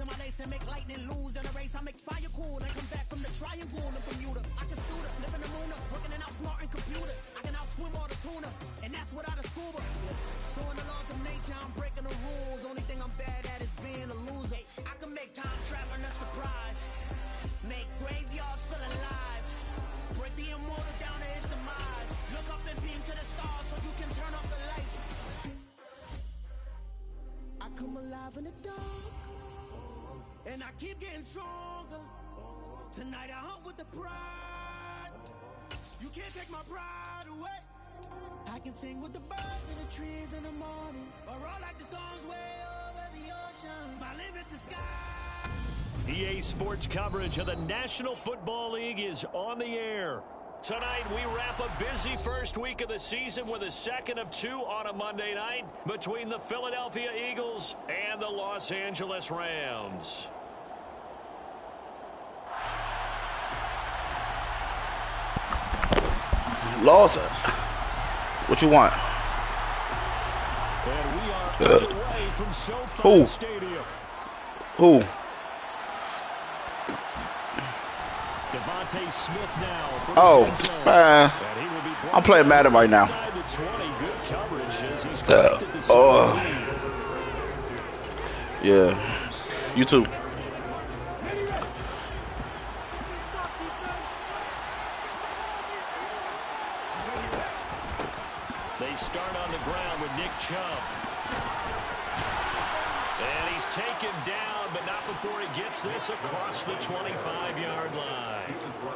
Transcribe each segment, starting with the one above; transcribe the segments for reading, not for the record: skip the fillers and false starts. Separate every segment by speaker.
Speaker 1: in my lace and make lightning lose in a race. I make fire cool and come back from the triangle in Bermuda. I can suit up, live in the moon, working and outsmarting computers. I can outswim all the tuna, and that's without a scuba. So in the laws of nature, I'm breaking the rules. Only thing I'm bad at is being a loser. I can make time traveling a surprise. Make graveyards feel alive. Break the immortal down to his demise. Look up and beam to the stars so you can turn off the lights. I come alive in the dark, and I keep getting stronger. Tonight I hunt with the pride. You can't take my pride away. I can sing with the birds and the trees in the morning, or roll like the storms way over the ocean. My limit's the sky.
Speaker 2: EA Sports coverage of the National Football League is on the air. Tonight, we wrap a busy first week of the season with a second of two on a Monday night between the Philadelphia Eagles and the Los Angeles Rams.
Speaker 3: Lawson, what you want?
Speaker 2: And we are underway from SoFi Stadium.
Speaker 3: Who?
Speaker 2: Devontae Smith now.
Speaker 3: Oh, man. I'm playing Madden right now. Yeah. You too.
Speaker 2: They start on the ground with Nick Chubb. And he's taken down, but not before he gets this across the 25-yard line.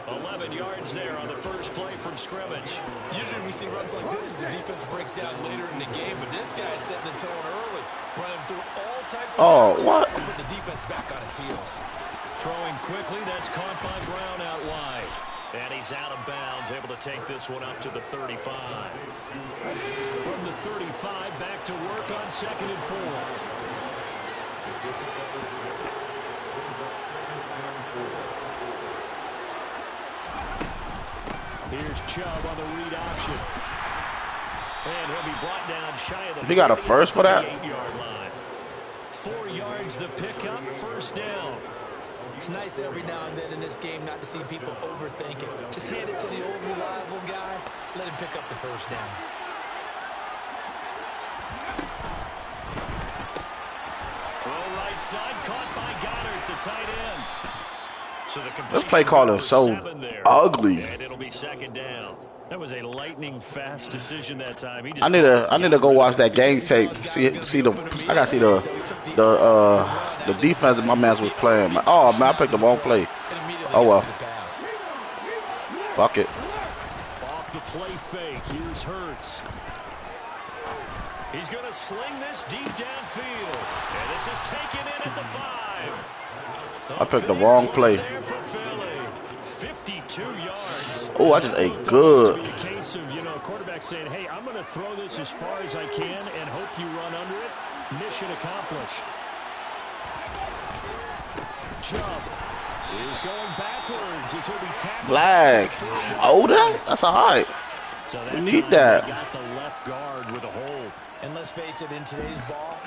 Speaker 2: 11 yards there on the first play from scrimmage.
Speaker 4: Usually we see runs like this as the defense breaks down later in the game, but this guy's setting the tone early, running through all types of
Speaker 3: what?
Speaker 4: putting the defense back on its heels.
Speaker 2: Throwing quickly, that's caught by Brown out wide. And he's out of bounds, able to take this one up to the 35. From the 35, back to work on 2nd and 4. Here's Chubb on the read option. And he'll be brought down shy of the
Speaker 3: You got a first for that?
Speaker 2: 8-yard line. 4 yards the pickup, first down.
Speaker 4: It's nice every now and then in this game not to see people overthink it. Just hand it to the old reliable guy, let him pick up the first down.
Speaker 2: Throw right side, caught by Goddard, the tight end. So the
Speaker 3: this play call is so ugly.
Speaker 2: And it'll be 2nd down. That was a lightning fast decision that time.
Speaker 3: I need to go watch that game tape. See the I gotta see the defense that my man was playing. Oh man, I picked the wrong play. Oh well. Fuck it.
Speaker 2: Off the play fake. Here's Hurts. He's gonna sling this deep downfield. And this is taken in at the 5.
Speaker 3: I picked the wrong play.
Speaker 2: 52 yards.
Speaker 3: Oh, I just ate good.
Speaker 2: A case of, a quarterback saying, hey, I'm going to throw this as far as I can and hope you run under it. Mission accomplished. Chubb is going backwards. It's going to be tackled.
Speaker 3: Flag. Oh, that's all right.
Speaker 2: So
Speaker 3: we need that.
Speaker 2: Got the left guard with a hold.
Speaker 4: And let's face it, in today's ball,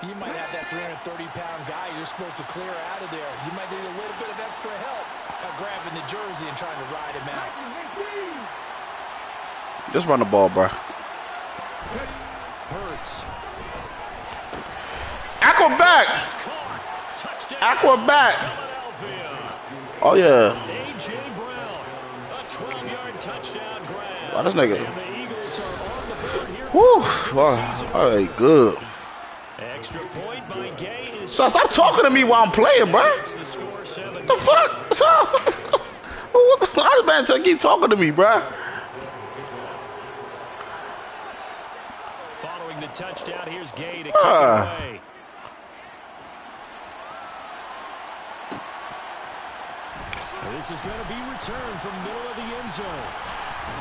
Speaker 4: you might have that 330-pound guy you're supposed to clear out of there. You might need a little bit of extra help grabbing the jersey and trying to ride him out.
Speaker 3: Just run the ball, bro.
Speaker 2: Hurts.
Speaker 3: Aquabat. Aquabat. Oh yeah.
Speaker 2: A.J. Brown, a 12-yard touchdown grab.
Speaker 3: Wow, this nigga.
Speaker 2: And the Eagles are on the board here.
Speaker 3: Woo. Wow. All right, good.
Speaker 2: Extra point by Gay is
Speaker 3: So stop talking to me while I'm playing, bro. What the fuck? How does man keep talking to me, bro?
Speaker 2: Following the touchdown, here's Gay to kick it away. This is going to be returned from middle of the end zone.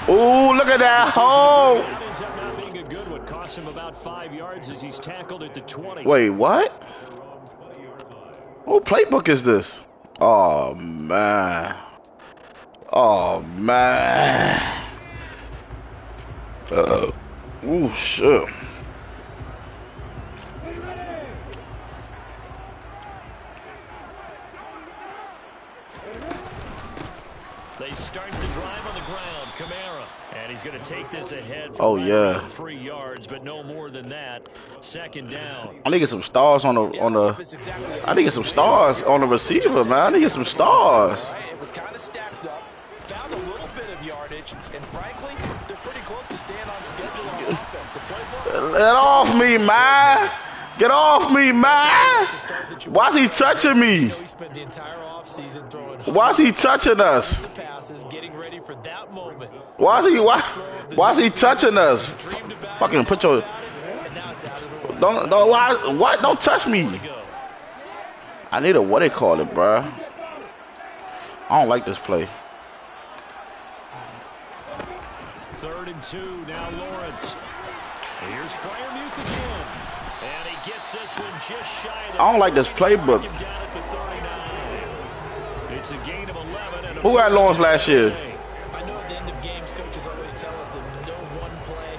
Speaker 3: Oh, look at that hole.
Speaker 2: Ends up not being a good one. Cost him about 5 yards as he's tackled at the 20.
Speaker 3: Wait, what? What playbook is this? Oh, man. Oh, man. Oh, shit.
Speaker 2: They start the drive on the ground. Kamara. And he's going to take this ahead for
Speaker 3: yeah.
Speaker 2: 3 yards, but no more than that. Second down.
Speaker 3: I need to get some stars on the I need to get some stars on the receiver, man. I need to get some stars.
Speaker 4: It was kind of stacked up. Found a little bit of yardage, and frankly, they're pretty close to staying on schedule on offense. The playbook.
Speaker 3: Get off me, man. Get off me, man. Why is he touching me? Why is he touching us? Why is he touching us? Fucking put your don't touch me. I need a what they call it, bruh. I don't like this play.
Speaker 2: 3rd and 2, now Lawrence. Here's Freiermuth again. And he gets this one just shy of the
Speaker 3: I don't like this playbook.
Speaker 2: It's a gain of 11. And
Speaker 3: who had Lawrence last year?
Speaker 4: I know at the end of games, coaches always tell us that no one play,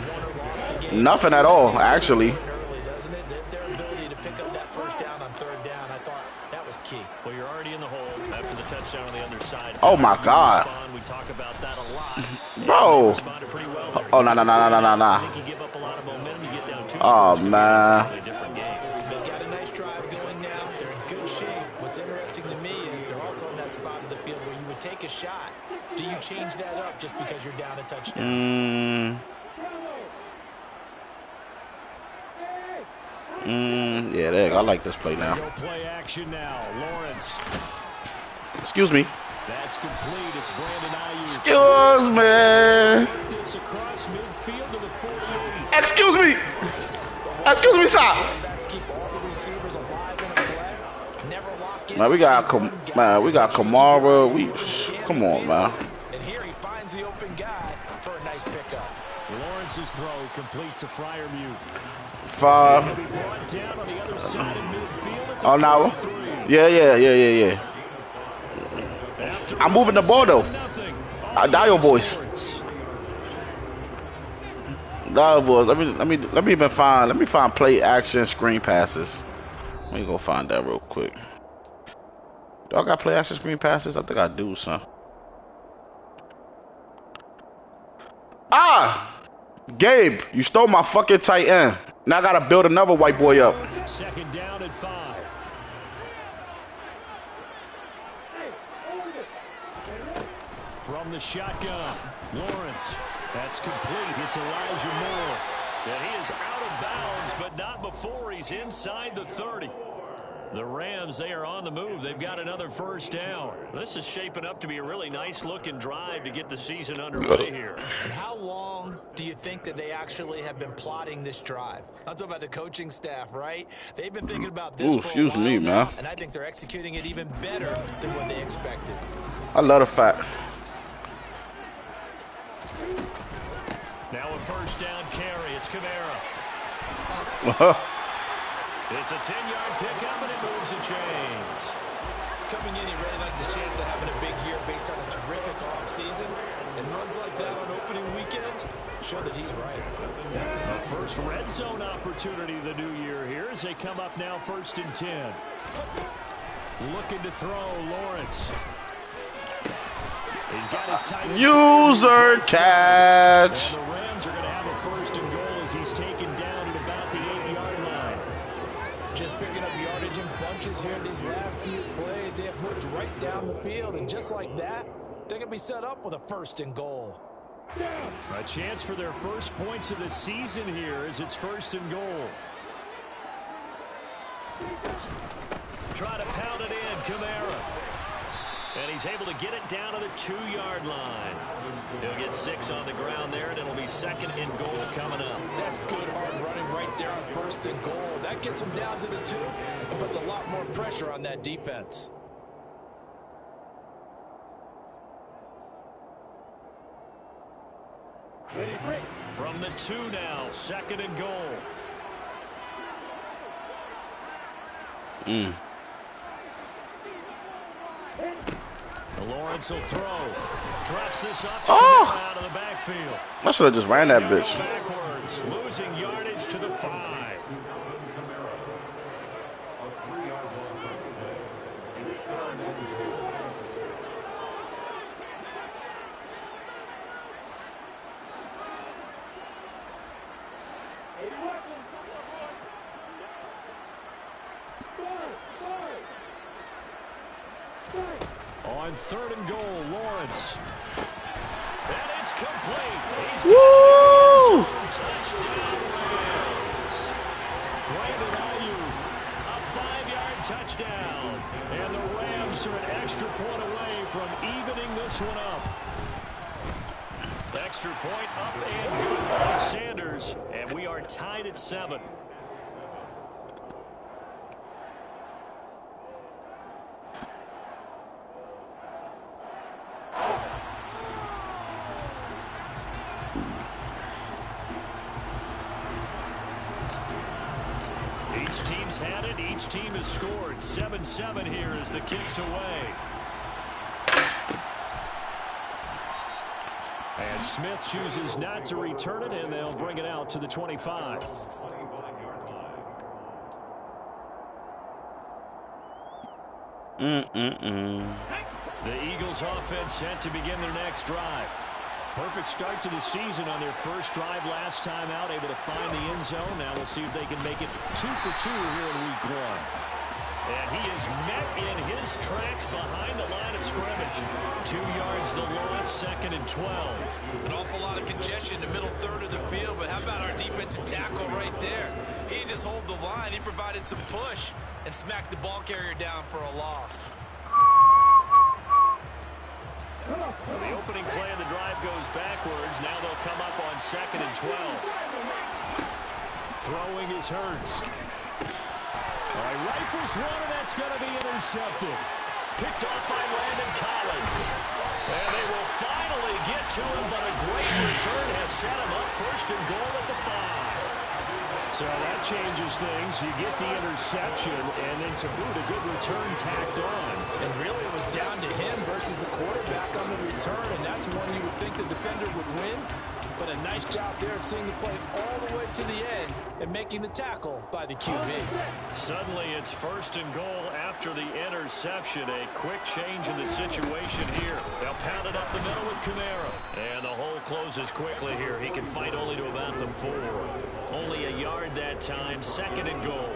Speaker 4: won or lost a game.
Speaker 3: Nothing at all, actually.
Speaker 4: Early, doesn't it? Their ability to pick up that first down on 3rd down, I thought that was key.
Speaker 2: Well, you're already in the hole after the touchdown on the other side.
Speaker 3: Oh my God.
Speaker 2: We talk about that a lot.
Speaker 3: Bro. Oh, no. Oh, man.
Speaker 4: They've got a nice drive going now. They're in good shape. What's interesting to me is they're also in that spot of the field where you would take a shot. Do you change that up just because you're down a touchdown?
Speaker 3: Yeah, there. I like this play now.
Speaker 2: Play action now. Lawrence.
Speaker 3: Excuse me.
Speaker 2: That's complete. It's Brandon Ayuk.
Speaker 3: Excuse me.
Speaker 2: This across midfield to the 48.
Speaker 3: Excuse me. Excuse me, sir. Man, we got Kamara. Come on, man.
Speaker 4: And here he finds the open guy for a nice pickup.
Speaker 2: Lawrence's throw complete to Freiermuth.
Speaker 3: 5. Oh, now. Yeah. I'm moving the ball though. Dial boys. Let me find play action screen passes. Let me go find that real quick. Do I got play action screen passes? I think I do, son. Gabe, you stole my fucking tight end. Now I gotta build another white boy up.
Speaker 2: 2nd down and 5. From the shotgun, Lawrence. That's complete. It's Elijah Moore. And he is out of bounds, but not before he's inside the 30. The Rams, they are on the move. They've got another 1st down. This is shaping up to be a really nice-looking drive to get the season underway here.
Speaker 4: And how long do you think that they actually have been plotting this drive? I'm talking about the coaching staff, right? They've been thinking about this for a while now, and I think they're executing it even better than what they expected.
Speaker 3: I love the fact.
Speaker 2: Now a 1st down carry. It's Kamara. It's a 10-yard pickup, and it moves the chains.
Speaker 4: Coming in, he really likes his chance of having a big year based on a terrific offseason. And runs like that on opening weekend show that he's right.
Speaker 2: The first red zone opportunity of the new year here as they come up now 1st and 10. Looking to throw, Lawrence. He's got his tight end.
Speaker 3: User catch.
Speaker 2: And the Rams are going to have a 1st and goal as he's taken down at about the 8-yard line.
Speaker 4: Just picking up yardage in bunches here these last few plays. They have moved right down the field, and just like that, they're going to be set up with a 1st and goal.
Speaker 2: A chance for their first points of the season here as it's 1st and goal. Try to pound it in, Kamara. And he's able to get it down to the 2-yard line. He'll get 6 on the ground there, and it'll be 2nd and goal coming up.
Speaker 4: That's good hard running right there on 1st and goal. That gets him down to the 2 and puts a lot more pressure on that defense.
Speaker 2: From the 2 now, 2nd and goal. Lawrence will throw. Drops this up to out of the backfield.
Speaker 3: I should have just ran that bitch.
Speaker 2: Backwards, losing yardage to the 5. On 3rd and goal, Lawrence. And it's complete. He's
Speaker 3: Woo!
Speaker 2: Touchdown, Rams. Brandon Ayuk, a 5-yard touchdown. And the Rams are an extra point away from evening this one up. Extra point up and good by Sanders. And we are tied at 7. Each team's had it. Each team has scored. 7-7 here as the kick's away. And Smith chooses not to return it, and they'll bring it out to the 25. The Eagles offense set to begin their next drive. Perfect start to the season on their first drive last time out, able to find the end zone. Now we'll see if they can make it 2 for 2 here in week 1. And he is met in his tracks behind the line of scrimmage. 2 yards the loss, 2nd and 12.
Speaker 4: An awful lot of congestion in the middle third of the field, but how about our defensive tackle right there? He didn't just hold the line, he provided some push and smacked the ball carrier down for a loss.
Speaker 2: The opening play of the drive goes backwards. Now they'll come up on 2nd and 12. Throwing is Hurts. All right, rifles one, and that's going to be intercepted. Picked off by Landon Collins. And they will finally get to him, but a great return has set him up 1st and goal at the 5. So that changes things. You get the interception, and then to boot, a good return tacked on.
Speaker 4: And really it was down to him versus the quarterback on the return, and that's one you would think the defender would win. But a nice job there of seeing the play all the way to the end and making the tackle by the QB.
Speaker 2: Suddenly it's 1st and goal after the interception. A quick change in the situation here. They'll pound it up the middle with Kamara. And the hole closes quickly here. He can fight only to about the 4. Only a yard that time. 2nd and goal.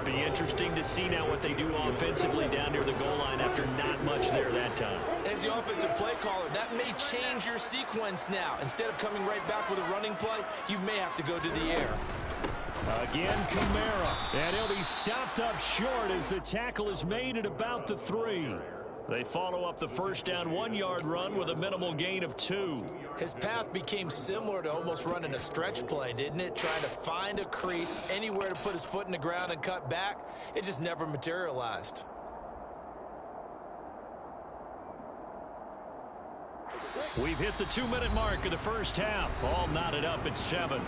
Speaker 2: Be interesting to see now what they do offensively down near the goal line after not much there that time.
Speaker 4: As the offensive play caller, that may change your sequence now. Instead of coming right back with a running play, you may have to go to the air.
Speaker 2: Again, Kamara. And he'll be stopped up short as the tackle is made at about the 3. They follow up the 1st down 1-yard run with a minimal gain of 2.
Speaker 4: His path became similar to almost running a stretch play, didn't it? Trying to find a crease, anywhere to put his foot in the ground and cut back. It just never materialized.
Speaker 2: We've hit the 2-minute mark of the first half. All knotted up at 7.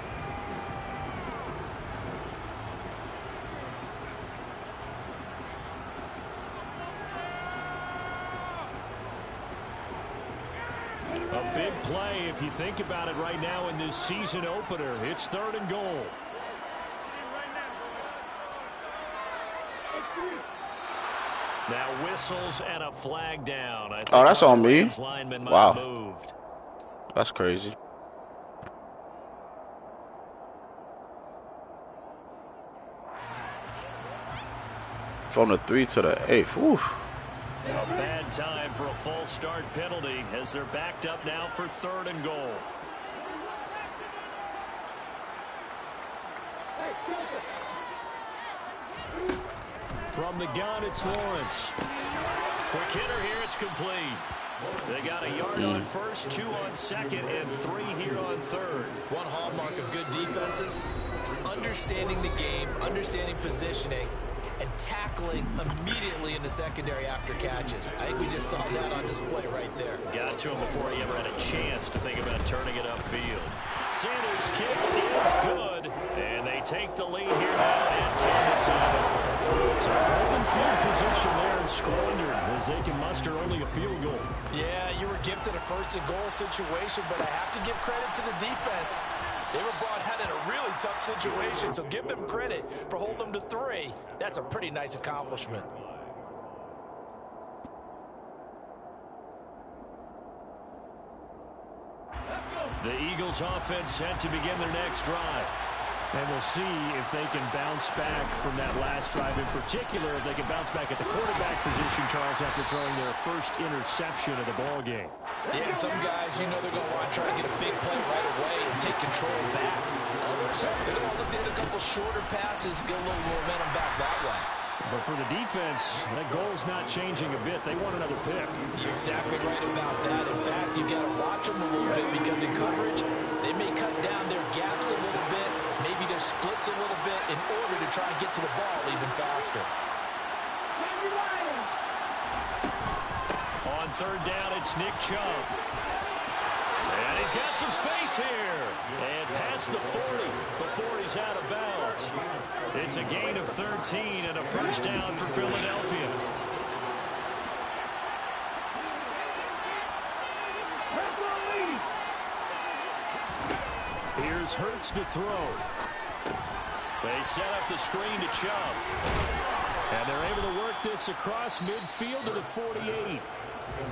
Speaker 2: A big play if you think about it right now in this season opener. It's 3rd and goal. Now whistles and a flag down.
Speaker 3: Oh, that's on me. Wow.
Speaker 2: Moved.
Speaker 3: That's crazy. From the 3 to the 8. Whew.
Speaker 2: A bad time for a false start penalty as they're backed up now for 3rd and goal. From the gun, it's Lawrence. Quick hitter here, it's complete. They got a yard on 1st, 2 on 2nd, and 3 here on 3rd.
Speaker 4: One hallmark of good defenses is understanding the game, understanding positioning, and tackling immediately in the secondary after catches. I think we just saw that on display right there.
Speaker 2: Got to him before he ever had a chance to think about turning it upfield. Sanders' kick is good, and they take the lead here now at 10-7. It's a golden field position there and squandered as they can muster only a field goal.
Speaker 4: Yeah, you were gifted a 1st and goal situation, but I have to give credit to the defense. They were brought out in a really tough situation, so give them credit for holding them to 3. That's a pretty nice accomplishment.
Speaker 2: The Eagles offense set to begin their next drive. And we'll see if they can bounce back from that last drive in particular, if they can bounce back at the quarterback position, Charles, after throwing their first interception of the ball game.
Speaker 4: Yeah, and some guys, you know they're going to want to try to get a big play right away and take control back. Others, they're going to look at a couple shorter passes, get a little momentum back that way.
Speaker 2: But for the defense, that goal's not changing a bit. They want another pick.
Speaker 4: You're exactly right about that. In fact, you've got to watch them a little bit because in coverage, they may cut down their gaps a little bit, maybe their splits a little bit in order to try and get to the ball even faster.
Speaker 2: On third down, it's Nick Chubb. And he's got some space here. And past the 40 before he's out of bounds. It's a gain of 13 and a first down for Philadelphia. Here's Hurts to throw. They set up the screen to Chubb. And they're able to work this across midfield to the 48.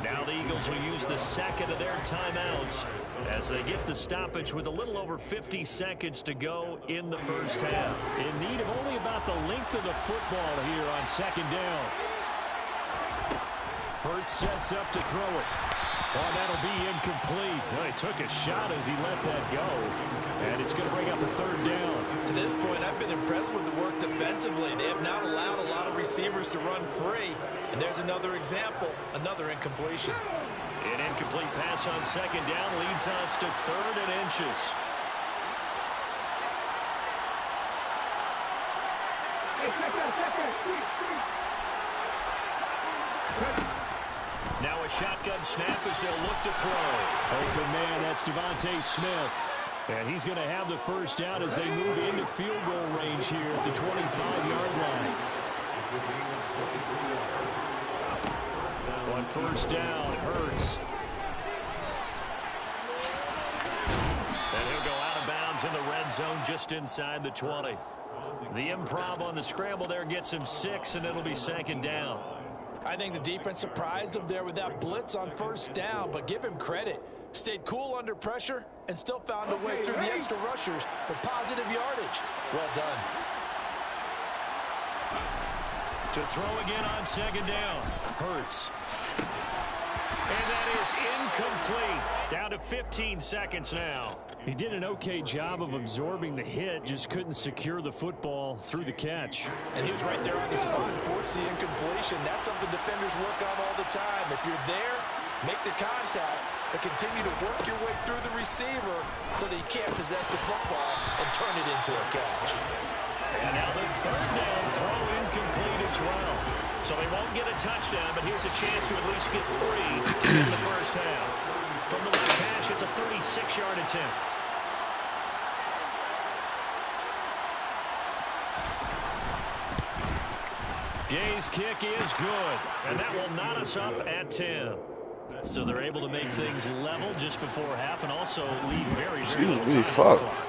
Speaker 2: Now the Eagles will use the second of their timeouts as they get the stoppage with a little over 50 seconds to go in the first half. In need of only about the length of the football here on second down. Hurts sets up to throw it. Oh, that'll be incomplete. Well, he took a shot as he let that go. And it's going to bring up a third down.
Speaker 4: To this point, I've been impressed with the work defensively. They have not allowed a lot of receivers to run free. And there's another example, another incompletion.
Speaker 2: An incomplete pass on second down leads us to 3rd and inches. Now a shotgun snap as they'll look to throw. Open man, that's Devontae Smith. And he's going to have the first down as they move into field goal range here at the 25-yard line. On first down, Hurts. And he'll go out of bounds in the red zone just inside the 20. The improv on the scramble there gets him 6, and it'll be second down.
Speaker 4: I think the defense surprised him there with that blitz on first down, but give him credit. Stayed cool under pressure and still found a way through the extra rushers for positive yardage. Well done.
Speaker 2: To throw again on second down. Hurts. And that is incomplete. Down to 15 seconds now. He did an okay job of absorbing the hit, just couldn't secure the football through the catch.
Speaker 4: And he was right there on the spot and forced the incompletion. That's something defenders work on all the time. If you're there, make the contact, but continue to work your way through the receiver so that you can't possess the football and turn it into a catch.
Speaker 2: And now the third down throw incomplete as well. So they won't get a touchdown, but here's a chance to at least get 3 to end the first half. From the left hash, it's a 36-yard attempt. Gay's kick is good, and that will knot us up at 10. So they're able to make things level just before half and also lead very little time.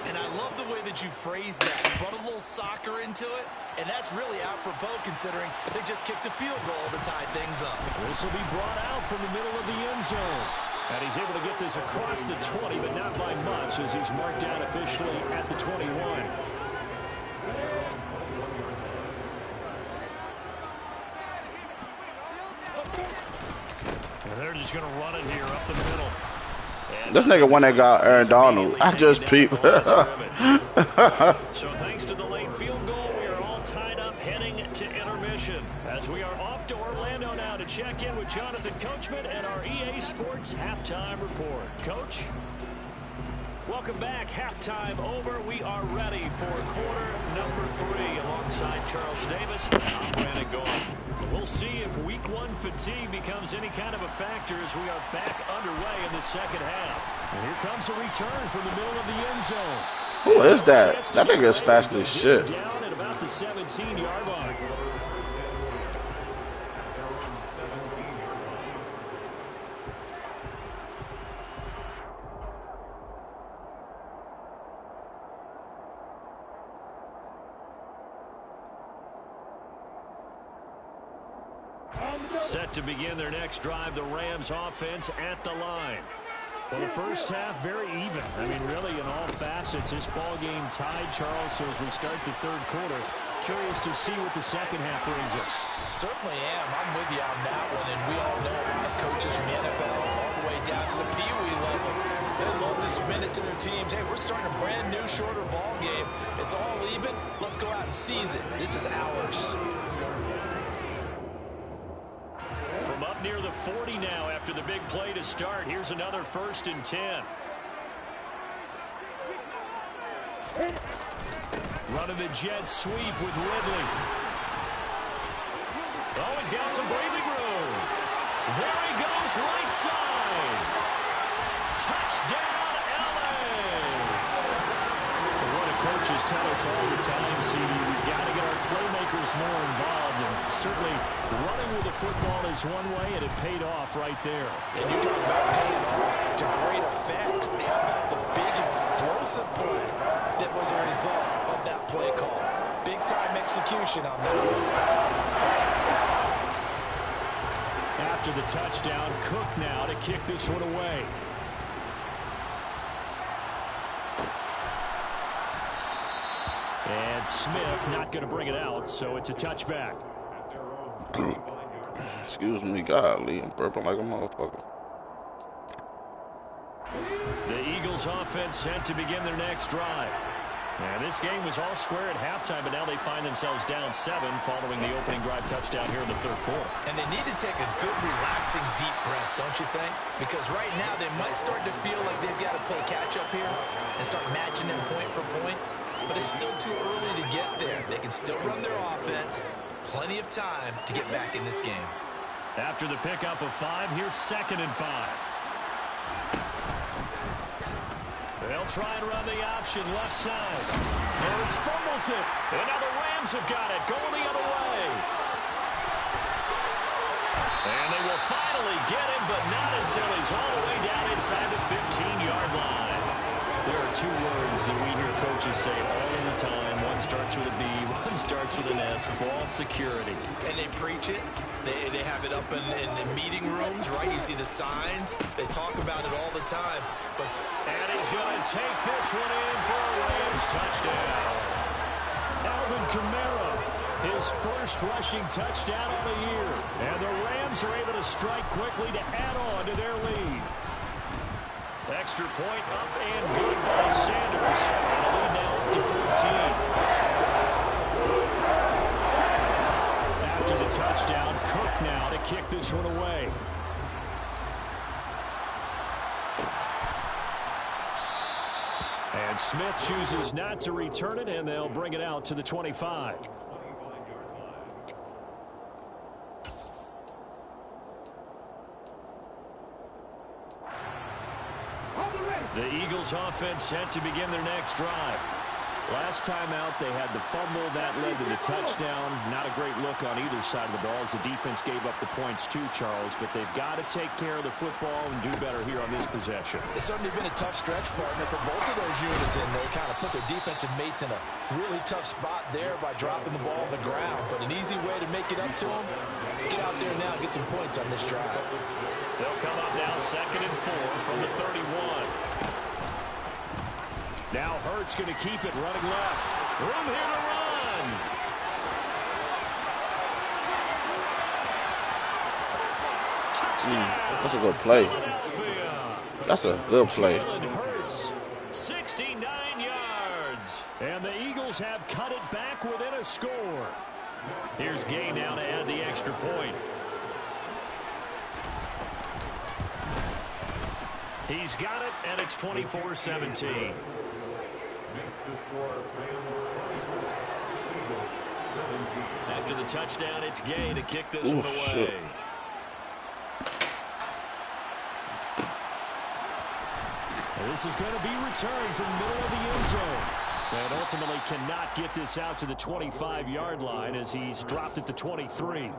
Speaker 4: And I love the way that you phrased that. Brought a little soccer into it, and that's really apropos considering they just kicked a field goal to tie things up.
Speaker 2: This will be brought out from the middle of the end zone. And he's able to get this across the 20, but not by much as he's marked down officially at the 21. And they're just going to run it here up the middle. And
Speaker 3: this nigga one that got Aaron Donald. I just peeped.
Speaker 2: So thanks to the late field goal, we are all tied up heading to intermission. As we are off to Orlando now to check in with Jonathan Coachman and our EA Sports Halftime Report. Coach? Welcome back. Halftime over. We are ready for quarter number 3 alongside Charles Davis. I'm Brandon Gault. We'll see if week 1 fatigue becomes any kind of a factor as we are back underway in the second half. And here comes a return from the middle of the end zone.
Speaker 3: Who is that? That nigga is fast as shit.
Speaker 2: Down at about the 17-yard line. Set to begin their next drive, the Rams offense at the line. Well, the first half, very even. I mean, really, in all facets, this ball game tied, Charles. So as we start the third quarter, curious to see what the second half brings us.
Speaker 4: Certainly am. I'm with you on that one. And we all know a lot of coaches from the NFL all the way down to the Pee Wee level. They love to spin it to their teams. Hey, we're starting a brand new, shorter ball game. It's all even. Let's go out and seize it. This is ours.
Speaker 2: From up near the 40 now after the big play to start. Here's another 1st and 10. Running the jet sweep with Ridley. Oh, he's got some breathing room. There he goes, right side. Touchdown, LA. What do coaches tell us all the time, CD? We've got to get our playmakers more involved. And certainly running with the football is one way, and it paid off right there.
Speaker 4: And you talk about paying off to great effect. How about the big explosive play that was a result of that play call? Big-time execution on that one.
Speaker 2: After the touchdown, Cook now to kick this one away. And Smith not going to bring it out, so it's a touchback.
Speaker 3: Excuse me, golly, I'm burping like a motherfucker.
Speaker 2: The Eagles offense sent to begin their next drive. And this game was all square at halftime, but now they find themselves down 7 following the opening drive touchdown here in the third quarter.
Speaker 4: And they need to take a good, relaxing, deep breath, don't you think? Because right now they might start to feel like they've got to play catch-up here and start matching them point for point. But it's still too early to get there. They can still run their offense. Plenty of time to get back in this game.
Speaker 2: After the pickup of 5, here's 2nd and 5. They'll try and run the option left side. Ertz fumbles it. And now the Rams have got it. Going the other way. And they will finally get him, but not until he's all the way down inside the 15-yard line. There are 2 words that we hear coaches say all of the time. One starts with a B, one starts with an S. Ball security.
Speaker 4: And they preach it. They have it up in meeting rooms, right? You see the signs. They talk about it all the time.
Speaker 2: And he's going to take this one in for a Rams touchdown. Alvin Kamara, his first rushing touchdown of the year. And the Rams are able to strike quickly to add on to their lead. Extra point up and good by Sanders. And the lead now up to 14. After the touchdown, Cook now to kick this one away. And Smith chooses not to return it, and they'll bring it out to the 25. The Eagles offense set to begin their next drive. Last time out, they had the fumble. That led to the touchdown. Not a great look on either side of the ball as the defense gave up the points too, Charles. But they've got to take care of the football and do better here on this possession.
Speaker 4: It's certainly been a tough stretch, partner, for both of those units. And they kind of put their defensive mates in a really tough spot there by dropping the ball on the ground. But an easy way to make it up to them, get out there now and get some points on this drive.
Speaker 2: They'll come up now 2nd and 4 from the 31. Now Hurts going to keep it running left. Room here to run. Touchdown.
Speaker 3: That's a good play. That's a good play.
Speaker 2: Hurts, 69 yards. And the Eagles have cut it back within a score. Here's Gay now to add the extra point. He's got it, and it's 24-17. After the touchdown, it's Gay to kick this one away.
Speaker 3: Shit.
Speaker 2: And this is going to be returned from the middle of the end zone. And ultimately cannot get this out to the 25-yard line as he's dropped at the 23.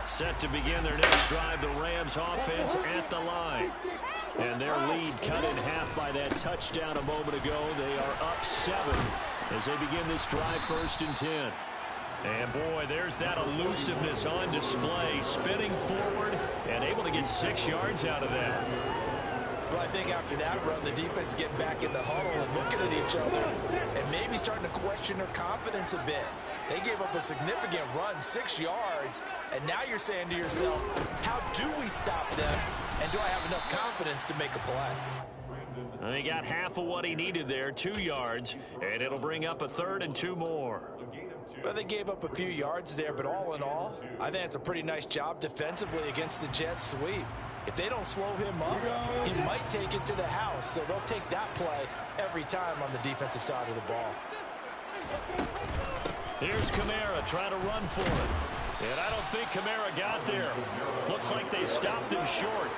Speaker 2: Set to begin their next drive, the Rams offense at the line. And their lead cut in half by that touchdown a moment ago. They are up 7 as they begin this drive 1st and 10. And, boy, there's that elusiveness on display, spinning forward and able to get 6 yards out of that.
Speaker 4: Well, I think after that run, the defense is getting back in the huddle and looking at each other and maybe starting to question their confidence a bit. They gave up a significant run, 6 yards, and now you're saying to yourself, how do we stop them, and do I have enough confidence to make a play?
Speaker 2: And he got half of what he needed there, 2 yards, and it'll bring up a 3rd and 2 more.
Speaker 4: Well, they gave up a few yards there, but all in all, I think it's a pretty nice job defensively against the Jets sweep. If they don't slow him up, he might take it to the house, so they'll take that play every time on the defensive side of the ball.
Speaker 2: Here's Kamara trying to run for it. And I don't think Kamara got there. Looks like they stopped him short.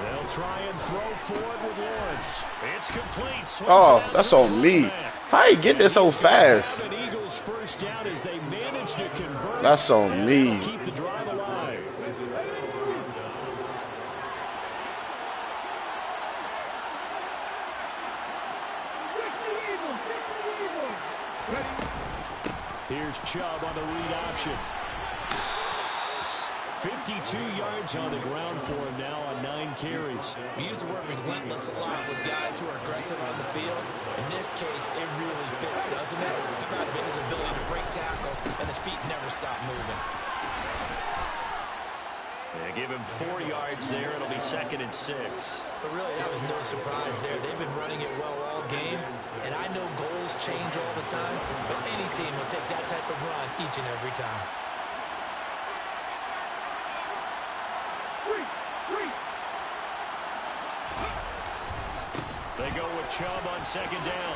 Speaker 2: They'll try and throw forward with Lawrence. It's complete.
Speaker 3: Oh, that's on me. How you get this so fast?
Speaker 2: Eagles first down as they manage to convert.
Speaker 3: That's on me.
Speaker 2: Keep the drive alive. Here's Chubb on the read option. 52 yards on the ground for him now on 9 carries.
Speaker 4: We use the word relentless a lot with guys who are aggressive on the field. In this case, it really fits, doesn't it? How about his ability to break tackles and his feet never stop moving?
Speaker 2: They give him 4 yards there. It'll be 2nd and 6.
Speaker 4: But really, that was no surprise there. They've been running it well all game, and I know goals change all the time, but any team will take that type of run each and every time.
Speaker 2: They go with Chubb on 2nd down.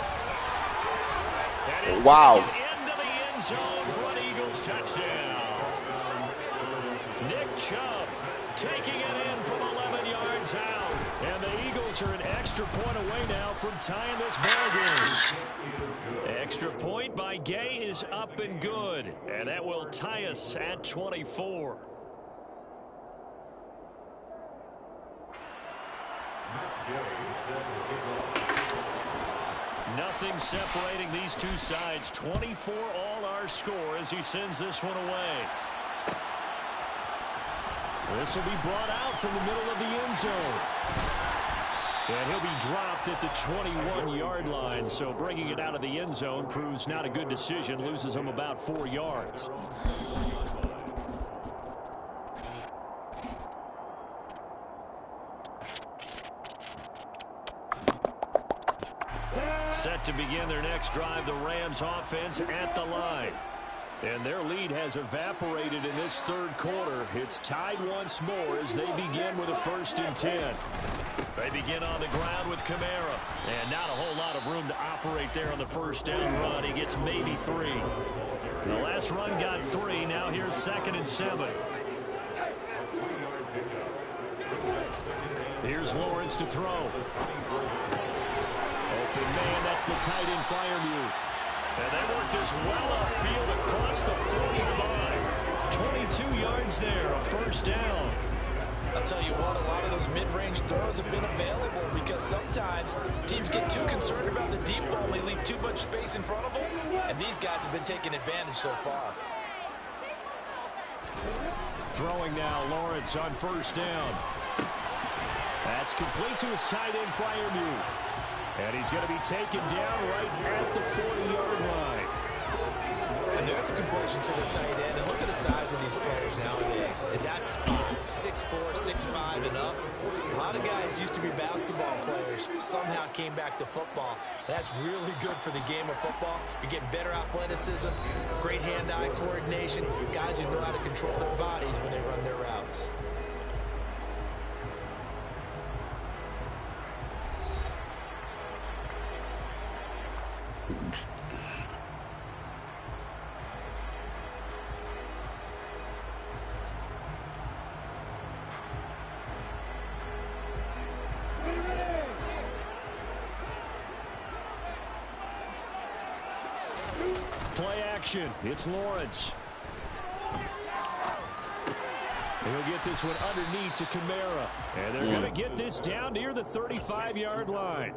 Speaker 2: And
Speaker 3: wow.
Speaker 2: Into the end zone for an Eagles touchdown. Nick Chubb taking it in from 11 yards out. And the Eagles are an extra point away now from tying this ball game. Extra point by Gay is up and good. And that will tie us at 24. Nothing separating these two sides. 24 all our score as he sends this one away. This will be brought out from the middle of the end zone. And he'll be dropped at the 21-yard line. So bringing it out of the end zone proves not a good decision. Loses him about 4 yards. Set to begin their next drive, the Rams offense at the line. And their lead has evaporated in this 3rd quarter. It's tied once more as they begin with a 1st and 10. They begin on the ground with Kamara. And not a whole lot of room to operate there on the 1st down run. He gets maybe 3. The last run got 3. Now here's 2nd and 7. Here's Lawrence to throw. Open man, that's the tight end Freiermuth. And they work this well upfield across the 45. 22 yards there, a 1st down.
Speaker 4: I'll tell you what, a lot of those mid-range throws have been available because sometimes teams get too concerned about the deep ball and they leave too much space in front of them. And these guys have been taking advantage so far.
Speaker 2: Throwing now, Lawrence on 1st down. That's complete to his tight end Freiermuth. And he's going to be taken down right at the 40-yard line.
Speaker 4: And there's a completion to the tight end. And look at the size of these players nowadays. And that's 6'4", 6'5", and up. A lot of guys used to be basketball players, somehow came back to football. That's really good for the game of football. You're getting better athleticism, great hand-eye coordination, guys who know how to control their bodies when they run their routes.
Speaker 2: Play action. It's Lawrence. He'll get this one underneath to Kamara. And they're going to get this down near the 35-yard line.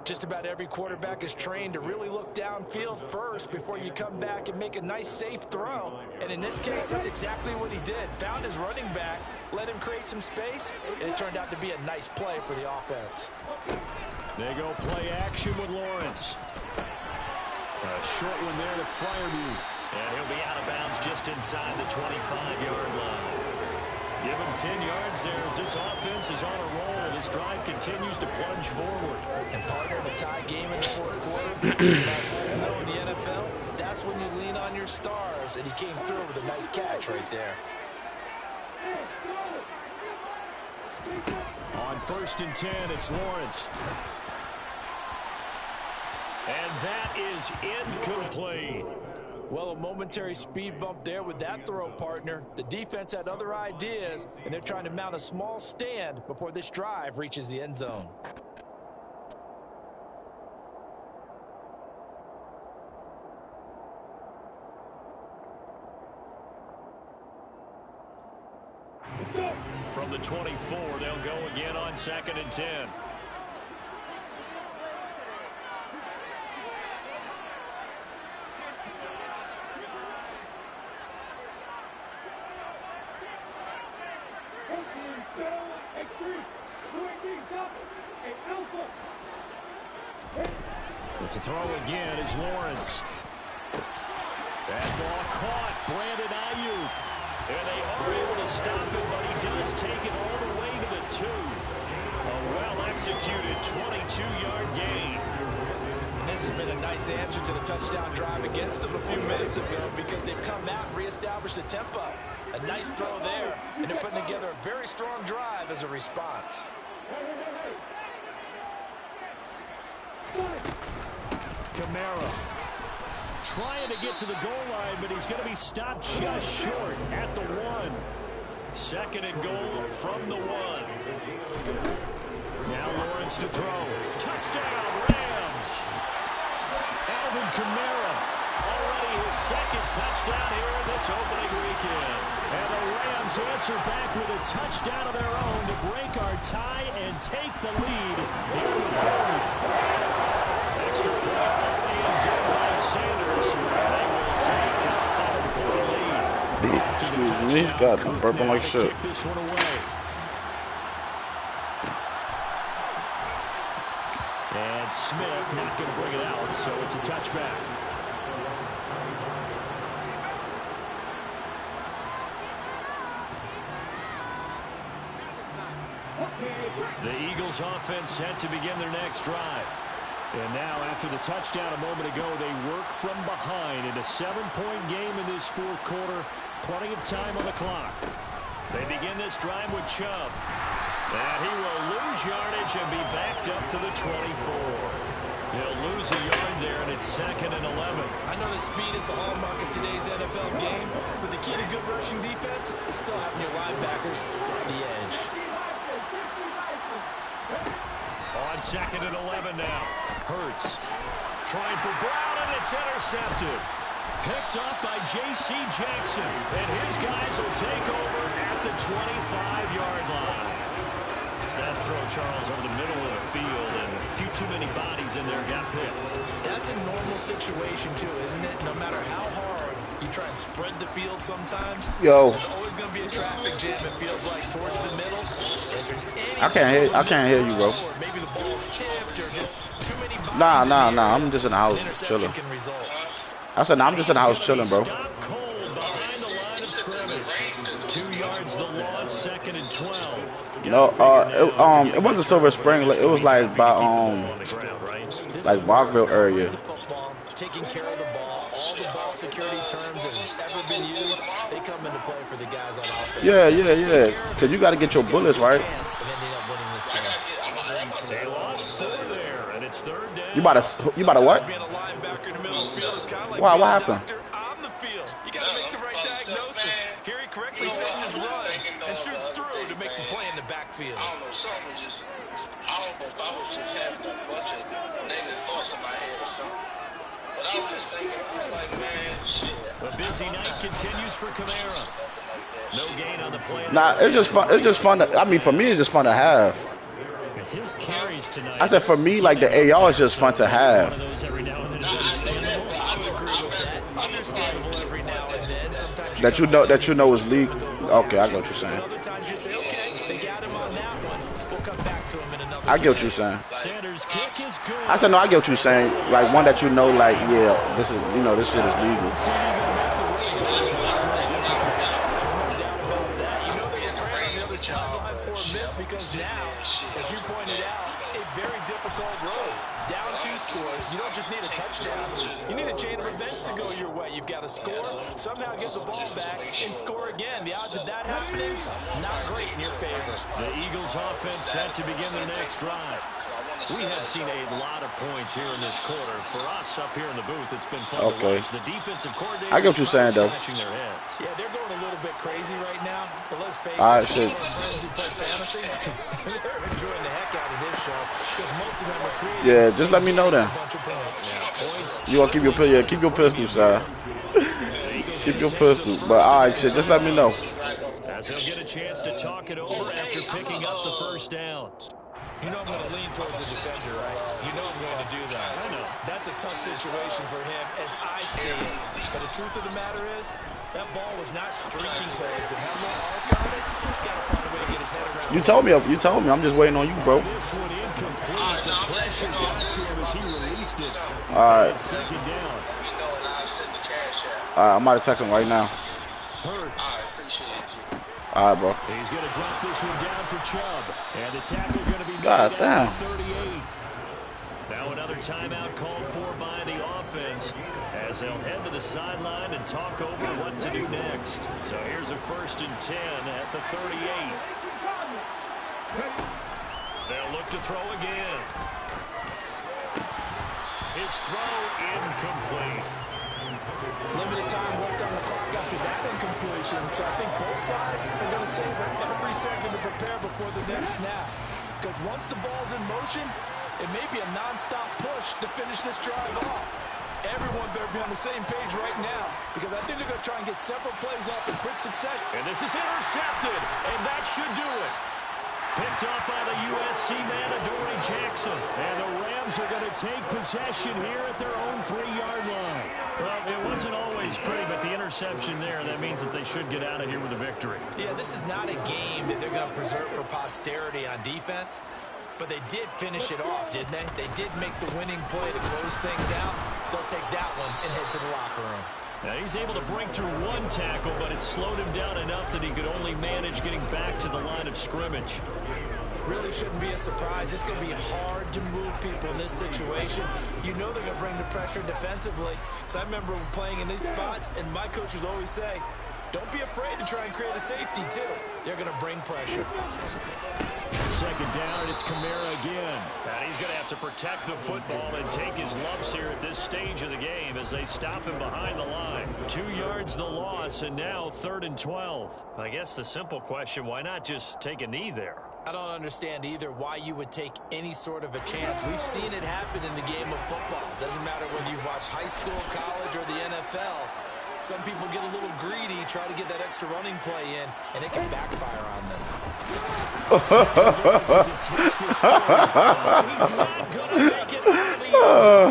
Speaker 4: Just about every quarterback is trained to really look downfield first before you come back and make a nice, safe throw. And in this case, that's exactly what he did. Found his running back, let him create some space, and it turned out to be a nice play for the offense.
Speaker 2: They go play action with Lawrence. A short one there to Freiermuth. And he'll be out of bounds just inside the 25-yard line. Give him 10 yards there as this offense is on a roll. This drive continues to plunge forward.
Speaker 4: And partner, in a tie game in the fourth quarter, in the NFL, that's when you lean on your stars. And he came through with a nice catch right there.
Speaker 2: On 1st and 10, it's Lawrence. And that is incomplete.
Speaker 4: Well, a momentary speed bump there with that throw, partner. The defense had other ideas, and they're trying to mount a small stand before this drive reaches the end zone.
Speaker 2: From the 24, they'll go again on 2nd and 10. To throw again is Lawrence. That ball caught. Brandon Ayuk. And they are able to stop him, but he does take it all the way to the 2. A well-executed 22-yard gain.
Speaker 4: And this has been a nice answer to the touchdown drive against them a few minutes ago because they've come out and reestablished the tempo. A nice throw there, and they're putting together a very strong drive as a response.
Speaker 2: Kamara trying to get to the goal line, but he's going to be stopped just short at the 1. 2nd and goal from the 1. Now Lawrence to throw. Touchdown, Rams. Alvin Kamara, already his 2nd touchdown here in this opening weekend. And the Rams answer back with a touchdown of their own to break our tie and take the lead here in the 4th. Extra point only and good by Sanders. They will take a 7-point lead.
Speaker 3: Excuse me, God, I'm burping like shit.
Speaker 2: Kick this one away. And Smith not going to bring it out, so it's a touchback. The Eagles offense set to begin their next drive. And now, after the touchdown a moment ago, they work from behind in a 7-point game in this 4th quarter. Plenty of time on the clock. They begin this drive with Chubb. And he will lose yardage and be backed up to the 24. He'll lose a yard there, and it's 2nd and 11.
Speaker 4: I know that speed is the hallmark of today's NFL game, but the key to good rushing defense is still having your linebackers set the edge.
Speaker 2: On 2nd and 11 now. Hurts trying for Brown, and it's intercepted. Picked up by J.C. Jackson, and his guys will take over at the 25-yard line. That throw, Charles, over the middle of the field, and a few too many bodies in there got picked.
Speaker 4: That's a normal situation, too, isn't it? No matter how hard you try and spread the field sometimes, there's always going to be a traffic jam, it feels like, towards the middle. If there's any
Speaker 3: I can't hear you, bro.
Speaker 4: Or maybe the ball's chipped or just too many bodies.
Speaker 3: Nah. I'm just in the house chilling. I said, I'm just in the house chilling, bro.
Speaker 2: Stop cold behind the line of scrimmage. 2 yards the loss, 2nd and 12.
Speaker 3: No, it wasn't Silver Spring. It was like by like Rockville area.
Speaker 4: Taking care of the ball, all the ball security terms have ever been used. They come into play for the guys on offense.
Speaker 3: Yeah. Because you got to get your bullets right.
Speaker 2: They lost 4 there, and it's 3rd down.
Speaker 3: You about to what? Wow, what happened?
Speaker 4: On the field, you got to make the right diagnosis. Here he correctly sets his run and shoots through to make the play in the backfield.
Speaker 5: I don't know, something was just, I don't know if I was just having a bunch of negative thoughts in my head or something. But I was just thinking, like, man, shit.
Speaker 2: A busy night continues for Kamara. No gain on the play.
Speaker 3: Nah, it's just fun. It's just fun. I mean, for me, it's just fun to have.
Speaker 2: His carries tonight.
Speaker 3: I said for me, like the AR is just fun to have.
Speaker 4: Understandable every now and then. Sometimes
Speaker 3: that you know is league. Okay, I get what you're saying.
Speaker 4: Other times you say, okay, they got him on that one. We'll come back to him in another.
Speaker 3: I get what you're saying.
Speaker 2: Sanders' kick is good.
Speaker 3: I said no. I get what you're saying. Like one that you know, like yeah, this is this shit is legal.
Speaker 4: Because now, as you pointed out, a very difficult road. Down 2 scores. You don't just need a touchdown. You need a chain of events to go your way. You've got to score, somehow get the ball back, and score again. The odds of that happening, not great in your favor.
Speaker 2: The Eagles offense set to begin their next drive. We have seen a lot of points here in this quarter. For us up here in the booth, it's been fun to watch. The defensive coordinator.
Speaker 3: I get what you're saying, though.
Speaker 4: Their heads. Yeah, they're going a little bit crazy right now. But let's face it,
Speaker 3: all right, shit.
Speaker 4: Friends who play fantasy, they're enjoying the heck out of this show because most of them are creating.
Speaker 3: Yeah, just let me know then.
Speaker 4: A bunch of points.
Speaker 3: You want to keep your pistol, sir. Keep your pistol. But all right, shit. Just let me know.
Speaker 2: As he'll get a chance to talk it over after picking up the first down.
Speaker 4: You know I'm going to lean towards the defender, right? You know I'm going to do that.
Speaker 2: I know.
Speaker 4: That's a tough situation for him as I see it. But the truth of the matter is, that ball was not streaking towards him. That little arc on it, he's got to find a way to get his head around.
Speaker 3: You told me. I'm just waiting on you, bro.
Speaker 2: This one incomplete. The pressure got to him as he released it.
Speaker 3: All right.
Speaker 2: Second down.
Speaker 3: All right, I'm about to text him right now.
Speaker 2: Hurts.
Speaker 3: All right, bro.
Speaker 2: He's going to drop this one down for Chubb. And the tackle going to be
Speaker 3: God
Speaker 2: made
Speaker 3: damn.
Speaker 2: at 38. Now another timeout called for by the offense as they'll head to the sideline and talk over what to do next. So here's a 1st and 10 at the 38. They'll look to throw again. His throw incomplete.
Speaker 4: Limited time left on the clock after that incompletion. So I think both sides are going to savor every second to prepare before the next snap. Because once the ball's in motion, it may be a non-stop push to finish this drive off. Everyone better be on the same page right now because I think they're going to try and get several plays off in quick succession.
Speaker 2: And this is intercepted, and that should do it. Picked up by the USC man, Adoree Jackson. And the Rams are going to take possession here at their own 3-yard line. Well, it wasn't always pretty, but the interception there, that means that they should get out of here with a victory.
Speaker 4: Yeah, this is not a game that they're going to preserve for posterity on defense. But they did finish it off, didn't they? They did make the winning play to close things out. They'll take that one and head to the locker room.
Speaker 2: Now he's able to break through one tackle, but it slowed him down enough that he could only manage getting back to the line of scrimmage.
Speaker 4: Really shouldn't be a surprise. It's going to be hard to move people in this situation. You know they're going to bring the pressure defensively. Because I remember playing in these spots, and my coaches always say, don't be afraid to try and create a safety, too. They're going to bring pressure.
Speaker 2: Second down, it's Kamara again. And he's going to have to protect the football and take his lumps here at this stage of the game as they stop him behind the line. 2 yards the loss, and now 3rd and 12. I guess the simple question, why not just take a knee there?
Speaker 4: I don't understand either why you would take any sort of a chance. We've seen it happen in the game of football. Doesn't matter whether you watch high school, college, or the NFL. Some people get a little greedy, try to get that extra running play in, and it can backfire on them.
Speaker 2: He's not going to make it early.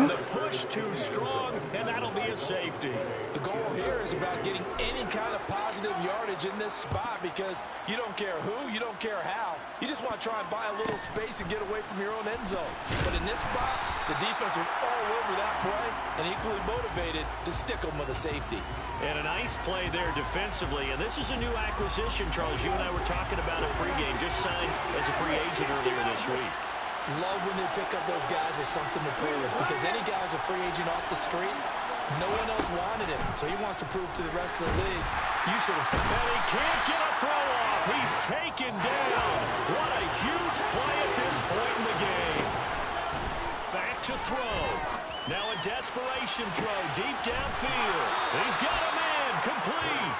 Speaker 2: The push too strong, and that'll be a safety.
Speaker 4: The goal here is about getting any kind of positive yardage in this spot because you don't care who, you don't care how. You just want to try and buy a little space and get away from your own end zone. But in this spot, the defense was all over that play and equally motivated to stick them with a safety.
Speaker 2: And a nice play there defensively. And this is a new acquisition, Charles. You and I were talking about it pregame. Just signed as a free agent earlier this week.
Speaker 4: Love when they pick up those guys with something to prove. Because any guy's a free agent off the street, no one else wanted him. So he wants to prove to the rest of the league. You should have seen that.
Speaker 2: And he can't get a throw off. He's taken down. What a huge play at this point in the game. Back to throw. Now a desperation throw deep downfield. He's got a man complete.